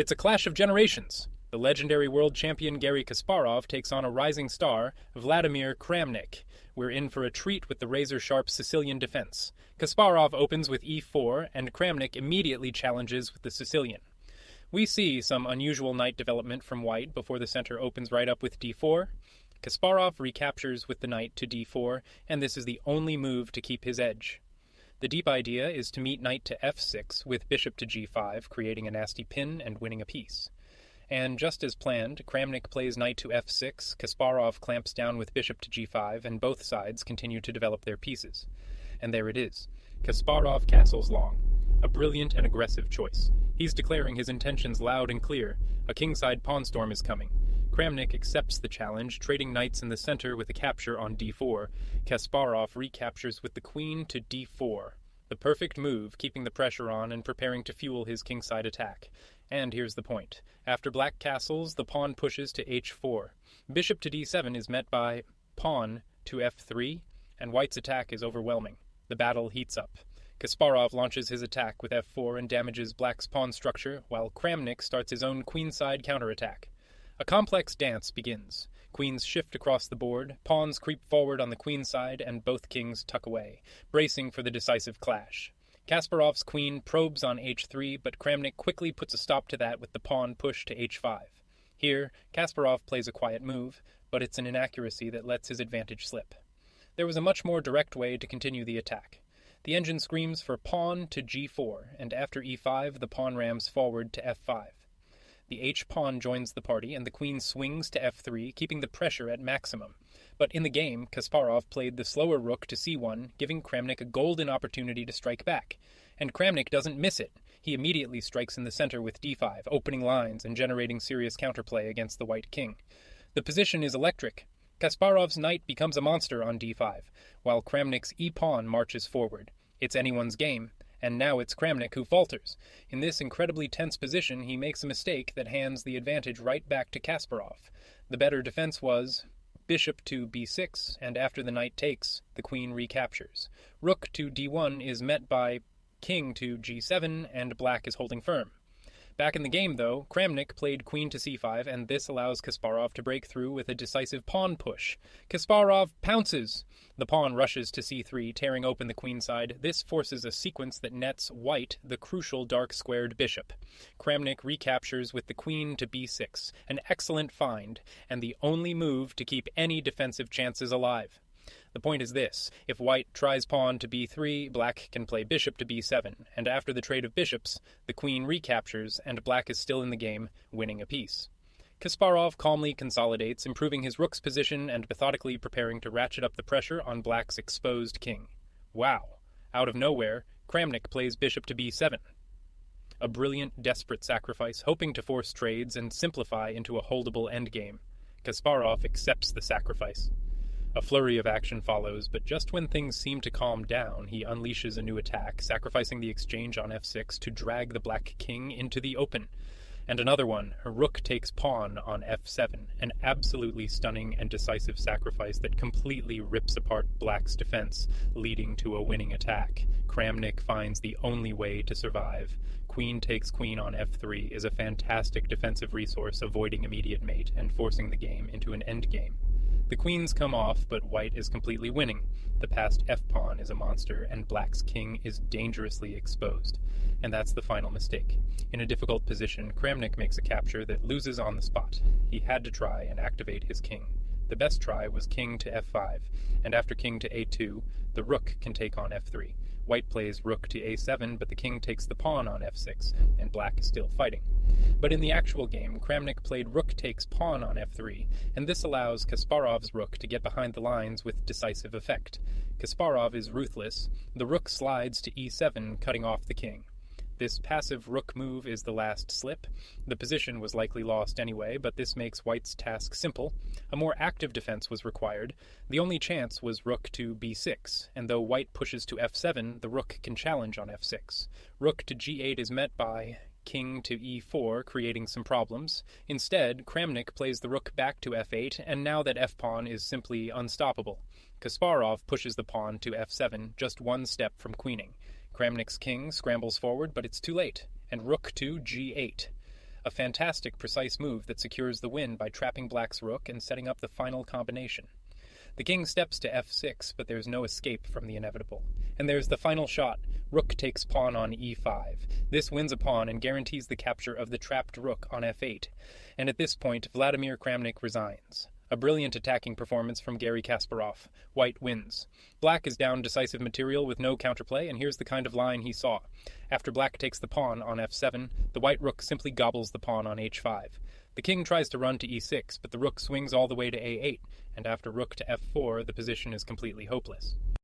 It's a clash of generations. The legendary world champion Garry Kasparov takes on a rising star, Vladimir Kramnik. We're in for a treat with the razor-sharp Sicilian defense. Kasparov opens with e4, and Kramnik immediately challenges with the Sicilian. We see some unusual knight development from white before the center opens right up with d4. Kasparov recaptures with the knight to d4, and this is the only move to keep his edge. The deep idea is to meet knight to f6 with bishop to g5, creating a nasty pin and winning a piece. And just as planned, Kramnik plays knight to f6, Kasparov clamps down with bishop to g5, and both sides continue to develop their pieces. And there it is. Kasparov castles long. A brilliant and aggressive choice. He's declaring his intentions loud and clear. A kingside pawn storm is coming. Kramnik accepts the challenge, trading knights in the center with a capture on d4. Kasparov recaptures with the queen to d4. The perfect move, keeping the pressure on and preparing to fuel his kingside attack. And here's the point. After black castles, the pawn pushes to h4. Bishop to d7 is met by pawn to f3, and white's attack is overwhelming. The battle heats up. Kasparov launches his attack with f4 and damages black's pawn structure, while Kramnik starts his own queenside counterattack. A complex dance begins. Queens shift across the board, pawns creep forward on the queen side, and both kings tuck away, bracing for the decisive clash. Kasparov's queen probes on h3, but Kramnik quickly puts a stop to that with the pawn push to h5. Here, Kasparov plays a quiet move, but it's an inaccuracy that lets his advantage slip. There was a much more direct way to continue the attack. The engine screams for pawn to g4, and after e5, the pawn rams forward to f5. The h-pawn joins the party, and the queen swings to f3, keeping the pressure at maximum. But in the game, Kasparov played the slower rook to c1, giving Kramnik a golden opportunity to strike back. And Kramnik doesn't miss it. He immediately strikes in the center with d5, opening lines and generating serious counterplay against the white king. The position is electric. Kasparov's knight becomes a monster on d5, while Kramnik's e-pawn marches forward. It's anyone's game. And now it's Kramnik who falters. In this incredibly tense position, he makes a mistake that hands the advantage right back to Kasparov. The better defense was bishop to b6, and after the knight takes, the queen recaptures. Rook to d1 is met by king to g7, and black is holding firm. Back in the game, though, Kramnik played queen to c5, and this allows Kasparov to break through with a decisive pawn push. Kasparov pounces! The pawn rushes to c3, tearing open the queenside. This forces a sequence that nets white the crucial dark-squared bishop. Kramnik recaptures with the queen to b6, an excellent find, and the only move to keep any defensive chances alive. The point is this: if white tries pawn to b3, black can play bishop to b7, and after the trade of bishops, the queen recaptures, and black is still in the game, winning a piece. Kasparov calmly consolidates, improving his rook's position and methodically preparing to ratchet up the pressure on black's exposed king. Wow! Out of nowhere, Kramnik plays bishop to b7. A brilliant, desperate sacrifice, hoping to force trades and simplify into a holdable endgame. Kasparov accepts the sacrifice. A flurry of action follows, but just when things seem to calm down, he unleashes a new attack, sacrificing the exchange on f6 to drag the black king into the open. And another one, rook takes pawn on f7, an absolutely stunning and decisive sacrifice that completely rips apart black's defense, leading to a winning attack. Kramnik finds the only way to survive. Queen takes queen on f3 is a fantastic defensive resource, avoiding immediate mate and forcing the game into an endgame. The queens come off, but white is completely winning. The passed f-pawn is a monster, and black's king is dangerously exposed. And that's the final mistake. In a difficult position, Kramnik makes a capture that loses on the spot. He had to try and activate his king. The best try was king to f5, and after king to a2, the rook can take on f3. White plays rook to a7, but the king takes the pawn on f6, and black is still fighting. But in the actual game, Kramnik played rook takes pawn on f3, and this allows Kasparov's rook to get behind the lines with decisive effect. Kasparov is ruthless. The rook slides to e7, cutting off the king. This passive rook move is the last slip. The position was likely lost anyway, but this makes white's task simple. A more active defense was required. The only chance was rook to b6, and though white pushes to f7, the rook can challenge on f6. Rook to g8 is met by king to e4, creating some problems. Instead, Kramnik plays the rook back to f8, and now that f-pawn is simply unstoppable. Kasparov pushes the pawn to f7, just one step from queening. Kramnik's king scrambles forward, but it's too late, and rook to g8. a fantastic precise move that secures the win by trapping black's rook and setting up the final combination. The king steps to f6, but there's no escape from the inevitable. And there's the final shot. Rook takes pawn on e5. This wins a pawn and guarantees the capture of the trapped rook on f8. And at this point, Vladimir Kramnik resigns. A brilliant attacking performance from Garry Kasparov. White wins. Black is down decisive material with no counterplay, and here's the kind of line he saw. After black takes the pawn on f7, the white rook simply gobbles the pawn on h5. The king tries to run to e6, but the rook swings all the way to a8, and after rook to f4, the position is completely hopeless.